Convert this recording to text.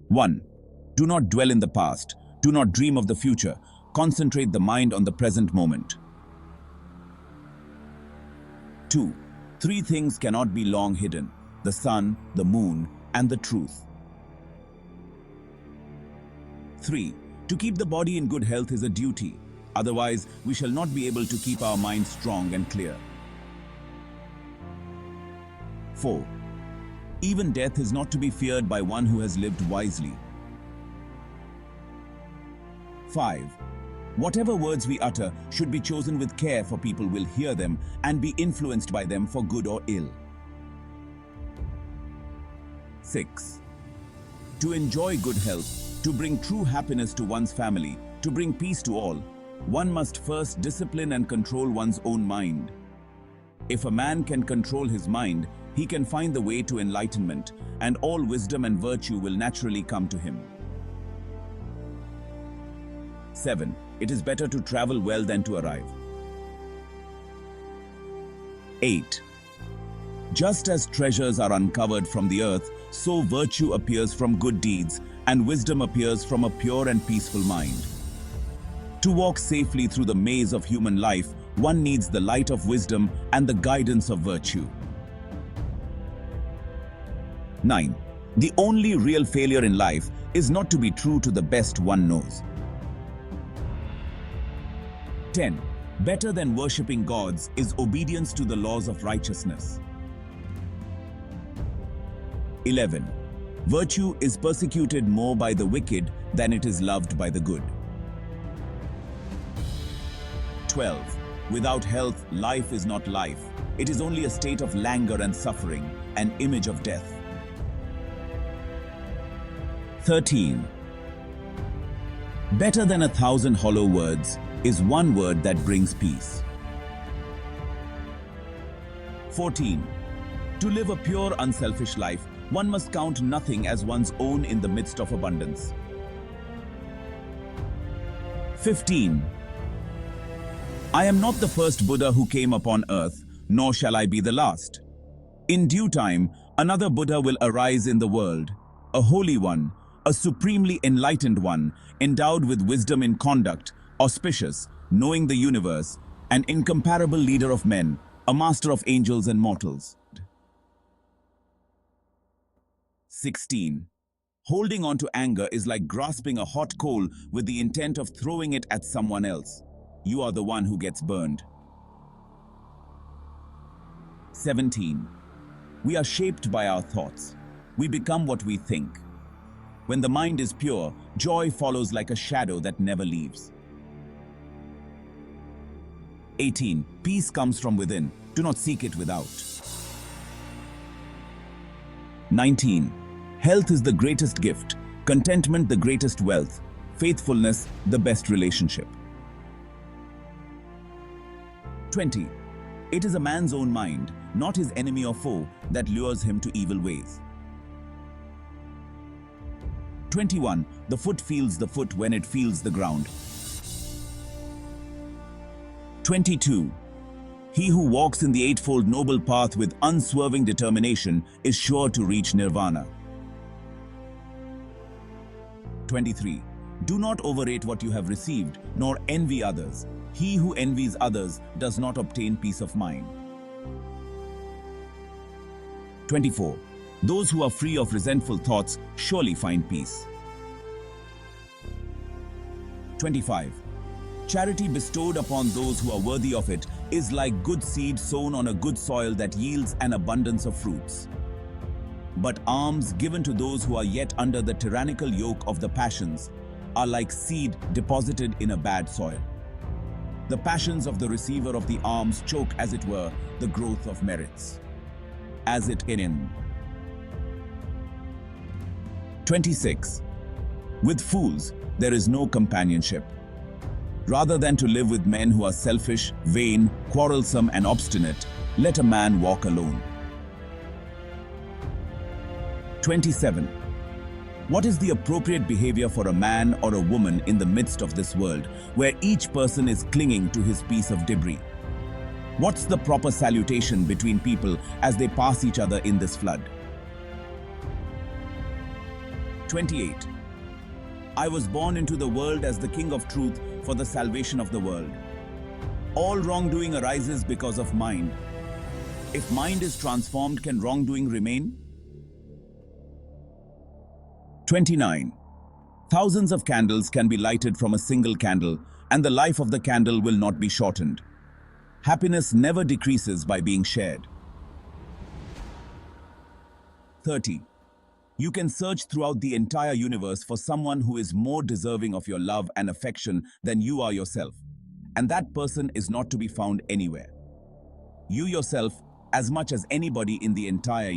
1. Do not dwell in the past. Do not dream of the future. Concentrate the mind on the present moment. 2. Three things cannot be long hidden: the sun, the moon, and the truth. 3. To keep the body in good health is a duty. Otherwise, we shall not be able to keep our minds strong and clear. 4. Even death is not to be feared by one who has lived wisely. 5. Whatever words we utter should be chosen with care, for people will hear them and be influenced by them for good or ill. 6. To enjoy good health, to bring true happiness to one's family, to bring peace to all, one must first discipline and control one's own mind. If a man can control his mind, he can find the way to enlightenment, and all wisdom and virtue will naturally come to him. 7. It is better to travel well than to arrive. 8. Just as treasures are uncovered from the earth, so virtue appears from good deeds, and wisdom appears from a pure and peaceful mind. To walk safely through the maze of human life, one needs the light of wisdom and the guidance of virtue. 9. The only real failure in life is not to be true to the best one knows. 10. Better than worshipping gods is obedience to the laws of righteousness. 11. Virtue is persecuted more by the wicked than it is loved by the good. 12. Without health, life is not life. It is only a state of languor and suffering, an image of death. 13. Better than 1,000 hollow words is one word that brings peace. 14. To live a pure, unselfish life, one must count nothing as one's own in the midst of abundance. 15. I am not the first Buddha who came upon earth, nor shall I be the last. In due time, another Buddha will arise in the world, a holy one, a supremely enlightened one, endowed with wisdom in conduct, auspicious, knowing the universe, an incomparable leader of men, a master of angels and mortals. 16. Holding on to anger is like grasping a hot coal with the intent of throwing it at someone else. You are the one who gets burned. 17. We are shaped by our thoughts. We become what we think. When the mind is pure, joy follows like a shadow that never leaves. 18. Peace comes from within. Do not seek it without. 19. Health is the greatest gift, contentment the greatest wealth, faithfulness the best relationship. 20. It is a man's own mind, not his enemy or foe, that lures him to evil ways. 21. The foot feels the foot when it feels the ground. 22. He who walks in the Eightfold Noble Path with unswerving determination is sure to reach nirvana. 23. Do not overrate what you have received, nor envy others. He who envies others does not obtain peace of mind. 24. Those who are free of resentful thoughts surely find peace. 25. Charity bestowed upon those who are worthy of it is like good seed sown on a good soil that yields an abundance of fruits. But alms given to those who are yet under the tyrannical yoke of the passions are like seed deposited in a bad soil. The passions of the receiver of the alms choke, as it were, the growth of merits. As it in 26. With fools, there is no companionship. Rather than to live with men who are selfish, vain, quarrelsome, and obstinate, let a man walk alone. 27. What is the appropriate behavior for a man or a woman in the midst of this world, where each person is clinging to his piece of debris? What's the proper salutation between people as they pass each other in this flood? 28. I was born into the world as the King of Truth for the salvation of the world. All wrongdoing arises because of mind. If mind is transformed, can wrongdoing remain? 29. Thousands of candles can be lighted from a single candle, and the life of the candle will not be shortened. Happiness never decreases by being shared. 30. You can search throughout the entire universe for someone who is more deserving of your love and affection than you are yourself, and that person is not to be found anywhere. You yourself, as much as anybody in the entire